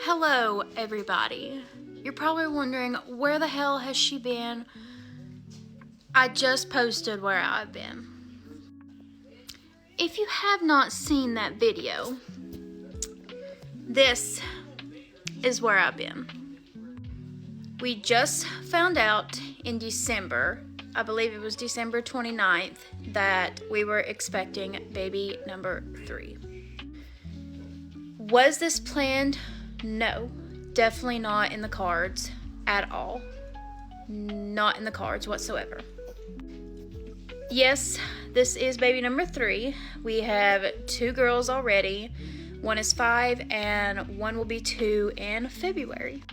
Hello, everybody. You're probably wondering, where the hell has she been? I just posted where I've been. If you have not seen that video, this is where I've been. We just found out in December, I believe it was December 29th, that we were expecting baby number 3. Was this planned? No, definitely not in the cards at all. Not in the cards whatsoever. Yes, this is baby number 3. We have 2 girls already. One is 5 and one will be 2 in February.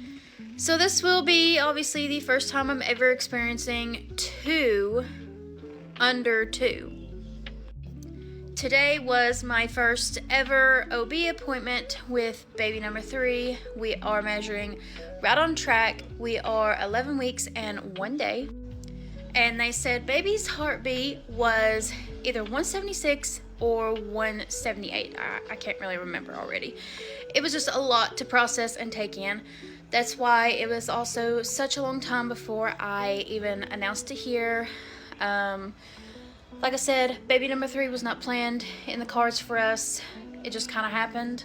So this will be obviously the first time I'm ever experiencing 2 under 2. Today was my first ever OB appointment with baby number 3. We are measuring right on track. We are 11 weeks and 1 day. And they said baby's heartbeat was either 176 or 178. I can't really remember already. It was just a lot to process and take in. That's why it was also such a long time before I even announced it here. Like I said, baby number 3 was not planned in the cards for us. It just kind of happened.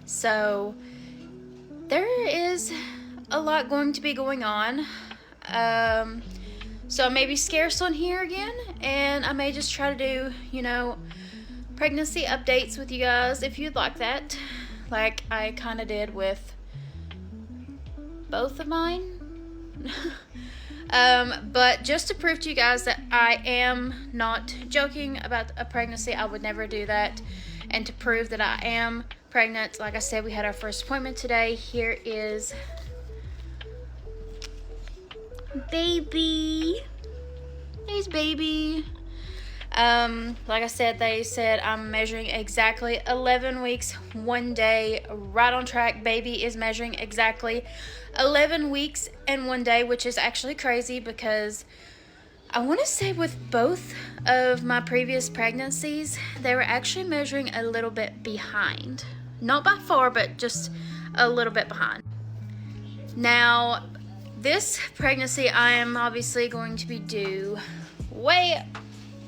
So there is a lot going to be going on. So I may be scarce on here again, and I may just try to do, pregnancy updates with you guys if you'd like that, like I kind of did with both of mine. But just to prove to you guys that I am not joking about a pregnancy, I would never do that. And to prove that I am pregnant, like I said, we had our first appointment today. Here is baby. Here's baby. Like I said, they said I'm measuring exactly 11 weeks, 1 day, right on track. Baby is measuring exactly 11 weeks and 1 day, which is actually crazy because I want to say with both of my previous pregnancies, they were actually measuring a little bit behind. Not by far, but just a little bit behind. Now, this pregnancy I am obviously going to be due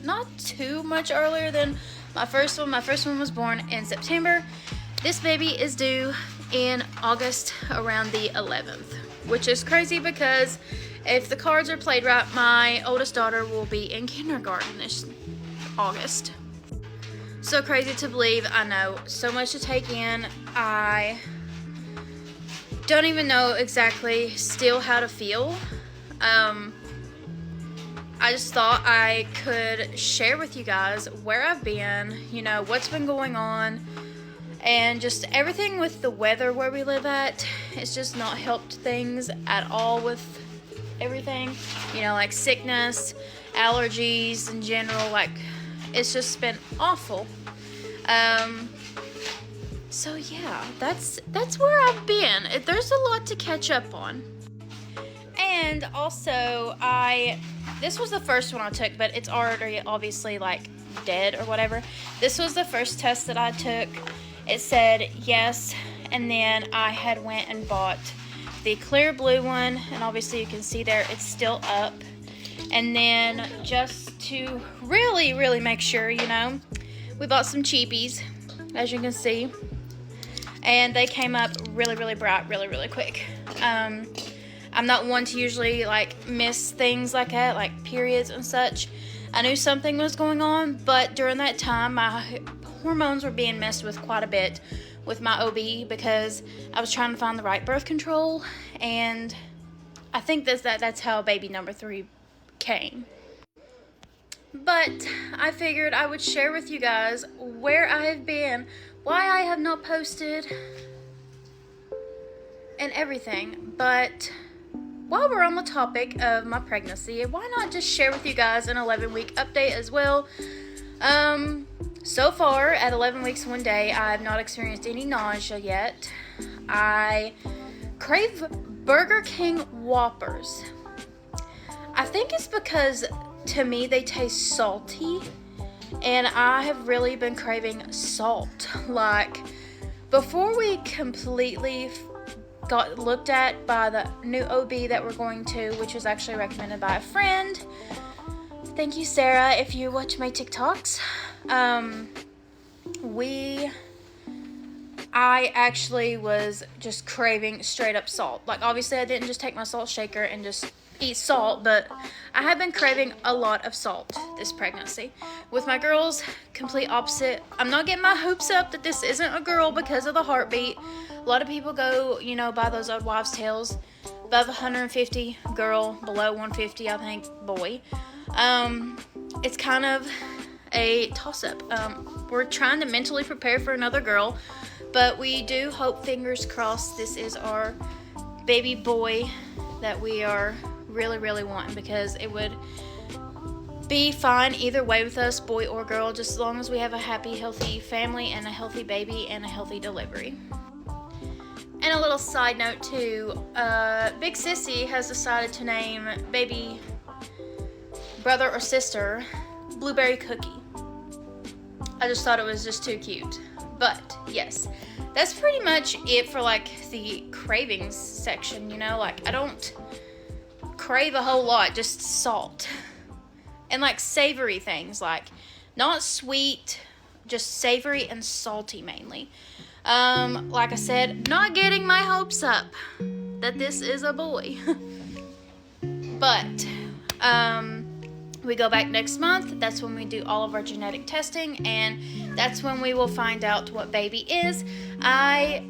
not too much earlier than my first one. My first one was born in September. This baby is due in August around the 11th, which is crazy because if the cards are played right, my oldest daughter will be in kindergarten this August. So crazy to believe. I know, so much to take in. I don't even know exactly still how to feel. I just thought I could share with you guys where I've been, what's been going on, and just everything with the weather where we live at. It's just not helped things at all with everything, like sickness, allergies in general. Like, it's just been awful. So yeah, that's where I've been. There's a lot to catch up on. And also, this was the first one I took, but it's already obviously like dead or whatever. This was the first test that I took. It said yes, and then I had went and bought the clear blue one, and obviously you can see there it's still up. And then just to really, really make sure, we bought some cheapies, as you can see, and they came up really, really bright, really, really quick. I'm not one to usually miss things like that, like periods and such. I knew something was going on, but during that time my hormones were being messed with quite a bit with my OB because I was trying to find the right birth control, and I think that's how baby number 3 came. But I figured I would share with you guys where I have been, why I have not posted, and everything. But while we're on the topic of my pregnancy, why not just share with you guys an 11-week update as well? So far, at 11 weeks, 1 day, I have not experienced any nausea yet. I crave Burger King Whoppers. I think it's because, to me, they taste salty, and I have really been craving salt. Like, before we completely got looked at by the new OB that we're going to, which was actually recommended by a friend. Thank you, Sarah, if you watch my TikToks. I actually was just craving straight up salt. Like, obviously I didn't just take my salt shaker and just eat salt, but I have been craving a lot of salt this pregnancy. With my girls, complete opposite. I'm not getting my hopes up that this isn't a girl because of the heartbeat. A lot of people go, you know, by those old wives' tales. Above 150, girl. Below 150, I think, boy. It's kind of a toss-up. We're trying to mentally prepare for another girl, but we do hope, fingers crossed, this is our baby boy that we are really, really wanting, because it would be fine either way with us, boy or girl, just as long as we have a happy, healthy family and a healthy baby and a healthy delivery. And a little side note too, Big Sissy has decided to name baby brother or sister Blueberry Cookie. I just thought it was just too cute. But yes, that's pretty much it for like the cravings section, you know, like I don't crave a whole lot, just salt and like savory things, like not sweet, just savory and salty mainly. Like I said, not getting my hopes up that this is a boy. But we go back next month. That's when we do all of our genetic testing, and that's when we will find out what baby is. I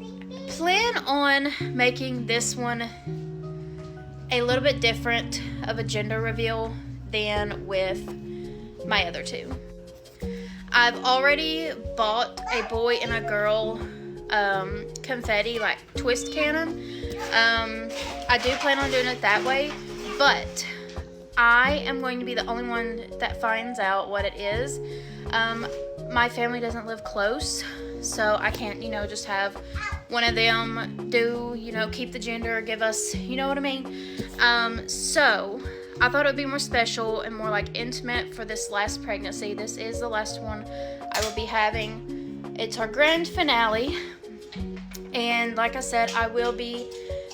plan on making this one a little bit different of a gender reveal than with my other two. I've already bought a boy and a girl confetti, like twist cannon. I do plan on doing it that way, but I am going to be the only one that finds out what it is. My family doesn't live close, so I can't, you know, just have one of them do, you know, keep the gender, give us, you know what I mean? So I thought it would be more special and more like intimate for this last pregnancy. This is the last one I will be having. It's our grand finale. And like I said, I will be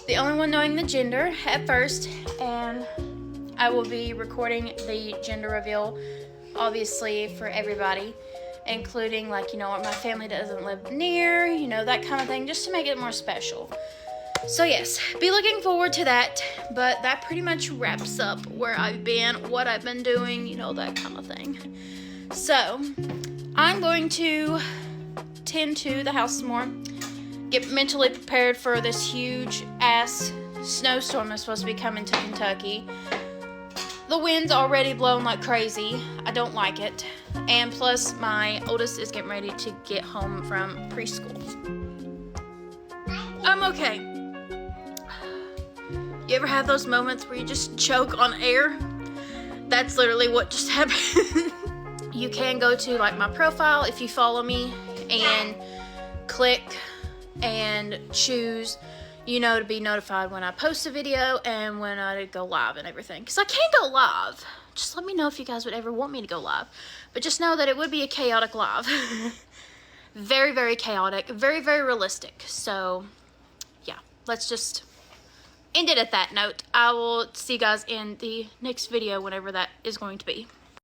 the only one knowing the gender at first, and I will be recording the gender reveal, obviously, for everybody, including, like, you know, my family doesn't live near, you know, that kind of thing, just to make it more special. So yes, be looking forward to that, but that pretty much wraps up where I've been, what I've been doing, you know, that kind of thing. So, I'm going to tend to the house some more, get mentally prepared for this huge-ass snowstorm that's supposed to be coming to Kentucky. The wind's already blowing like crazy. I don't like it. And plus, my oldest is getting ready to get home from preschool. I'm okay. You ever have those moments where you just choke on air? That's literally what just happened. You can go to like my profile if you follow me and click and choose, you know, to be notified when I post a video and when I go live and everything. Because I can go live. Just let me know if you guys would ever want me to go live. But just know that it would be a chaotic live. Very, very chaotic. Very, very realistic. So, yeah. Let's just end it at that note. I will see you guys in the next video, whenever that is going to be.